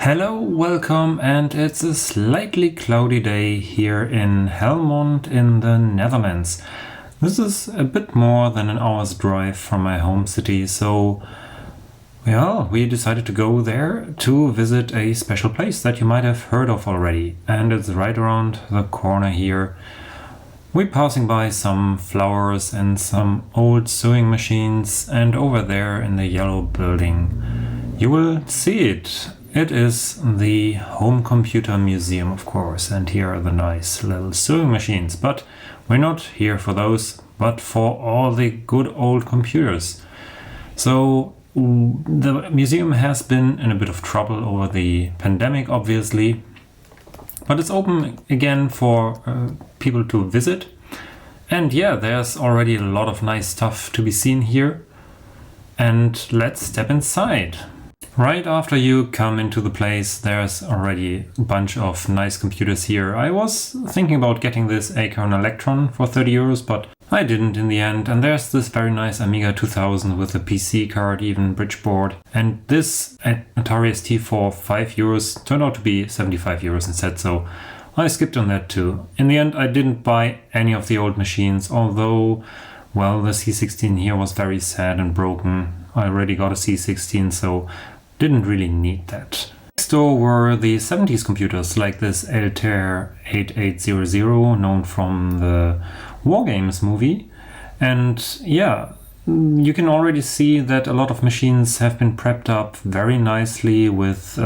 Hello, welcome, and it's a slightly cloudy day here in Helmond in the Netherlands. This is a bit more than an hour's drive from my home city, so we decided to go there to visit a special place that you might have heard of already, and it's right around the corner here. We're passing by some flowers and some old sewing machines, and over there in the yellow building you will see it. It is the Home Computer Museum, of course, and here are the nice little sewing machines. But we're not here for those, but for all the good old computers. So the museum has been in a bit of trouble over the pandemic, obviously, but it's open again for people to visit. And yeah, there's already a lot of nice stuff to be seen here. And let's step inside. Right after you come into the place, there's already a bunch of nice computers here. I was thinking about getting this Acorn Electron for 30 euros, but I didn't in the end. And there's this very nice Amiga 2000 with a PC card, even bridge board. And this Atari ST for 5 euros turned out to be 75 euros instead, so I skipped on that too. In the end, I didn't buy any of the old machines, although, well, the C16 here was very sad and broken. I already got a C16, so didn't really need that. Next door were the 70s computers, like this Altair 8800, known from the War Games movie. And yeah, you can already see that a lot of machines have been prepped up very nicely with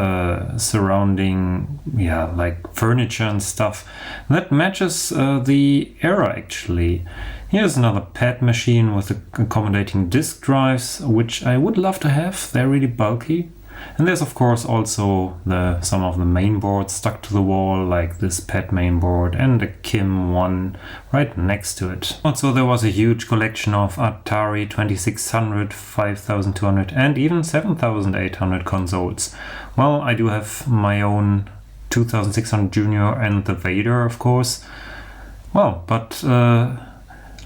surrounding, like furniture and stuff. That matches the era, actually. Here's another pad machine with accommodating disk drives, which I would love to have. They're really bulky. And there's of course also some of the main boards stuck to the wall, like this pad main board and a Kim one right next to it. Also, there was a huge collection of Atari 2600, 5200 and even 7800 consoles. Well, I do have my own 2600 Junior and the Vader, of course. Well, but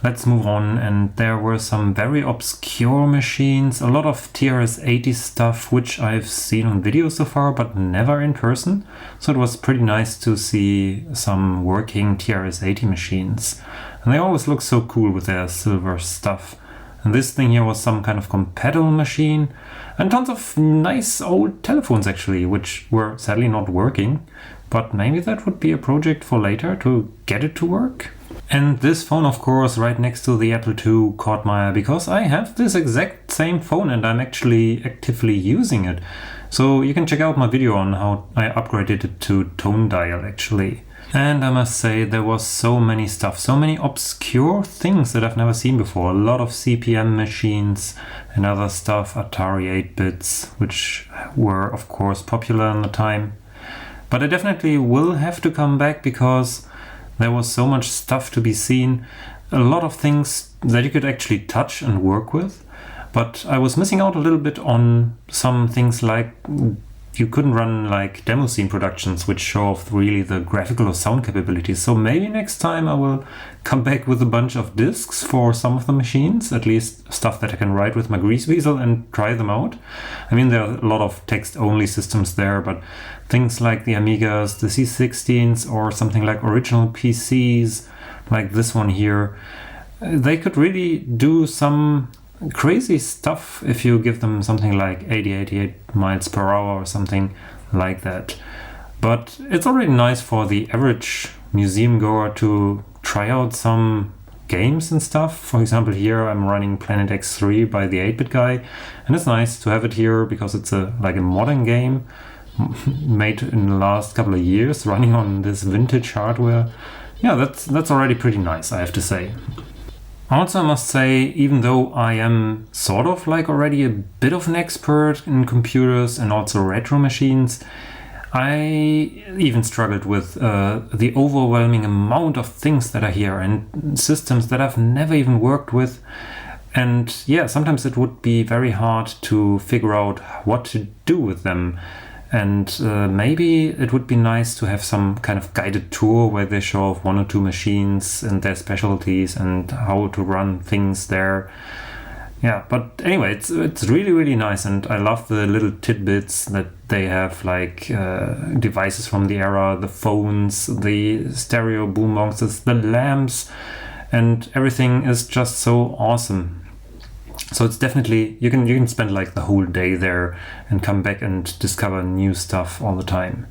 let's move on, and there were some very obscure machines, a lot of TRS-80 stuff, which I've seen on video so far, but never in person. So it was pretty nice to see some working TRS-80 machines. And they always look so cool with their silver stuff. And this thing here was some kind of compatible machine, and tons of nice old telephones actually, which were sadly not working. But maybe that would be a project for later to get it to work. And this phone, of course, right next to the Apple II caught my eye, because I have this exact same phone and I'm actually actively using it. So you can check out my video on how I upgraded it to tone dial actually. And I must say, there was so many stuff, so many obscure things that I've never seen before. A lot of CPM machines and other stuff, Atari 8-bits, which were of course popular in the time. But I definitely will have to come back because there was so much stuff to be seen, a lot of things that you could actually touch and work with. But I was missing out a little bit on some things, like you couldn't run like demo scene productions which show off really the graphical or sound capabilities. So maybe next time I will come back with a bunch of discs for some of the machines, at least stuff that I can write with my grease weasel and try them out. I mean, there are a lot of text-only systems there, but things like the Amigas, the C16s, or something like original PCs, like this one here, they could really do some crazy stuff if you give them something like 88 miles per hour or something like that. But it's already nice for the average museum goer to try out some games and stuff. For example, here I'm running Planet X3 by the 8-bit guy, and it's nice to have it here because it's like a modern game made in the last couple of years, running on this vintage hardware. Yeah, that's already pretty nice, I have to say. Also, I must say, even though I am sort of like already a bit of an expert in computers and also retro machines, I even struggled with the overwhelming amount of things that are here and systems that I've never even worked with. And yeah, sometimes it would be very hard to figure out what to do with them. And maybe it would be nice to have some kind of guided tour where they show off one or two machines and their specialties and how to run things there. Yeah, but anyway, it's really nice, and I love the little tidbits that they have, like devices from the era, the phones, the stereo boomboxes, the lamps, and everything is just so awesome. So it's definitely, you can spend like the whole day there and come back and discover new stuff all the time.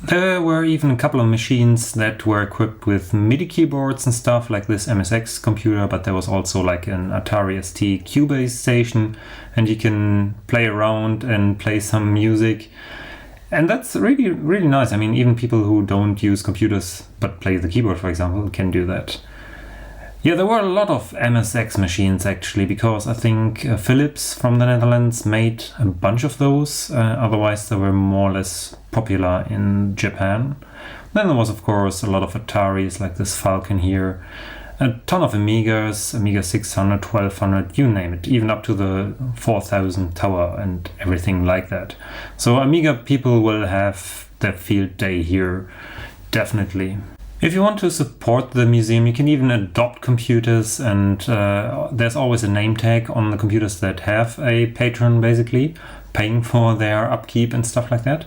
There were even a couple of machines that were equipped with MIDI keyboards and stuff, like this MSX computer, but there was also like an Atari ST Cubase station, and you can play around and play some music. And that's really nice. I mean, even people who don't use computers but play the keyboard, for example, can do that. Yeah, there were a lot of MSX machines actually, because I think Philips from the Netherlands made a bunch of those. Otherwise, they were more or less popular in Japan. Then there was, of course, a lot of Ataris, like this Falcon here. A ton of Amigas, Amiga 600, 1200, you name it, even up to the 4000 tower and everything like that. So Amiga people will have their field day here, definitely. If you want to support the museum, you can even adopt computers, and there's always a name tag on the computers that have a patron, basically, paying for their upkeep and stuff like that.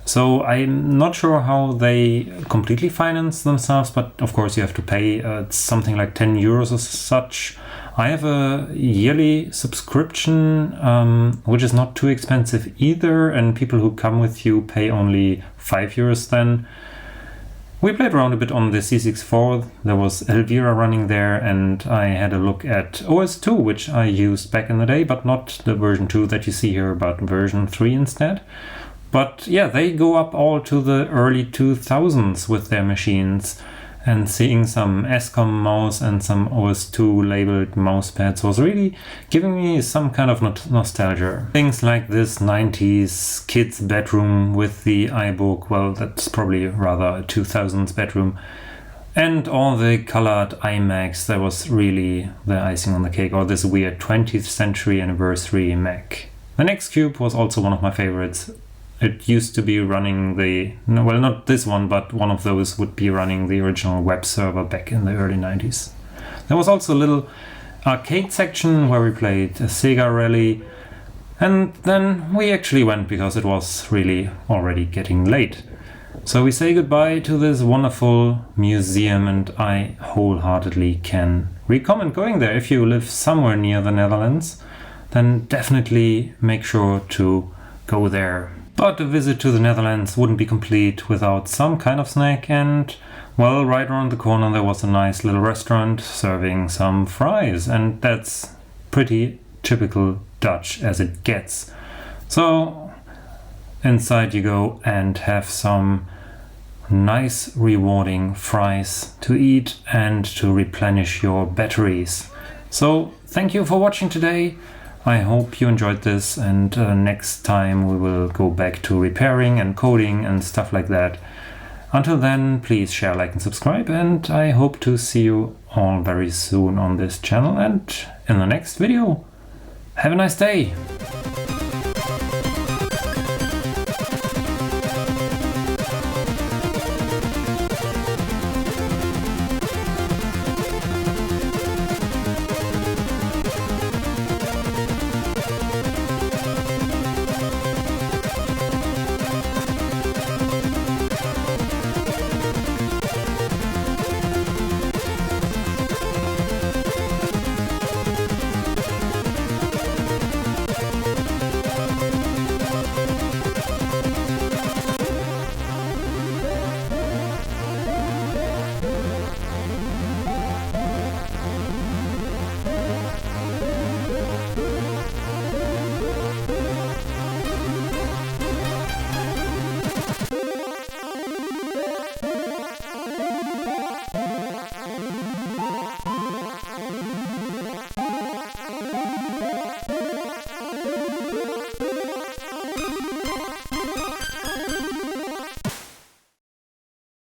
So I'm not sure how they completely finance themselves, but of course you have to pay. It's something like 10 euros or such. I have a yearly subscription, which is not too expensive either, and people who come with you pay only 5 euros then. We played around a bit on the C64, there was Elvira running there, and I had a look at OS2, which I used back in the day, but not the version 2 that you see here, but version 3 instead. But yeah, they go up all to the early 2000s with their machines, and seeing some SCOM mouse and some OS2 labeled mouse pads was really giving me some kind of nostalgia. Things like this 90s kid's bedroom with the iBook, well, that's probably rather a 2000s bedroom. And all the colored iMacs, that was really the icing on the cake, or this weird 20th century anniversary Mac. The Next Cube was also one of my favorites. It used to be running well, not this one, but one of those would be running the original web server back in the early 90s. There was also a little arcade section where we played a Sega Rally, and then we actually went because it was really already getting late. So we say goodbye to this wonderful museum, and I wholeheartedly can recommend going there. If you live somewhere near the Netherlands, then definitely make sure to go there. But a visit to the Netherlands wouldn't be complete without some kind of snack, and well, right around the corner there was a nice little restaurant serving some fries, and that's pretty typical Dutch as it gets. So inside you go and have some nice rewarding fries to eat and to replenish your batteries. So thank you for watching today. I hope you enjoyed this, and next time we will go back to repairing and coding and stuff like that. Until then, please share, like and subscribe, and I hope to see you all very soon on this channel and in the next video. Have a nice day!